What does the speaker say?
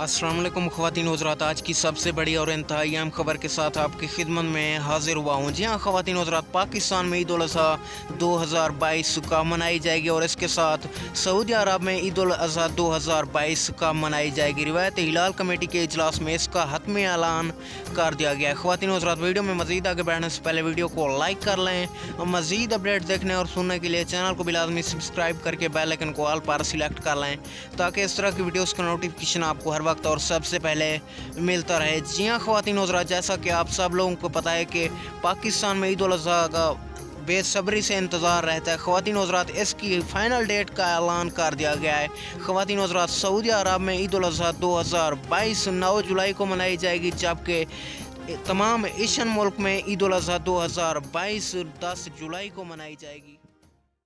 अस्सलाम वालेकुम ख़वातीन हज़रात, आज की सबसे बड़ी और इंतहाई अहम खबर के साथ आपकी खिदमत में हाजिर हुआ हूँ। जी हाँ ख़वातीन हज़रात, पाकिस्तान में ईद उल अज़हा 2022 का मनाई जाएगी और इसके साथ सऊदी अरब में ईद उल अज़हा 2022 का मनाई जाएगी। रिवायत हिलाल कमेटी के इजलास में इसका हतमी ऐलान कर दिया गया है। ख़वातीन हज़रात, वीडियो में मज़ीद आगे बढ़ने से पहले वीडियो को लाइक कर लें और मज़ीद अपडेट देखने और सुनने के लिए चैनल को भी लाजमी सब्सक्राइब करके बेल आइकन को ऑल पर सिलेक्ट कर लें ताकि इस तरह की वीडियोज़ का नोटिफिकेशन आपको हर वक्त और सबसे पहले मिलता रहे। जी हाँ ख़वातीन हज़रात, जैसा कि आप सब लोगों को पता है कि पाकिस्तान में ईद उल अज़हा का बेसब्री से इंतज़ार रहता है। ख़वातीन हज़रात, इसकी फ़ाइनल डेट का ऐलान कर दिया गया है। ख़वातीन हज़रात, सऊदी अरब में ईद उल अज़हा 2022 9 जुलाई को मनाई जाएगी, जबकि तमाम एशियन मुल्क में ईद उल अज़हा 2022 10 जुलाई को मनाई जाएगी।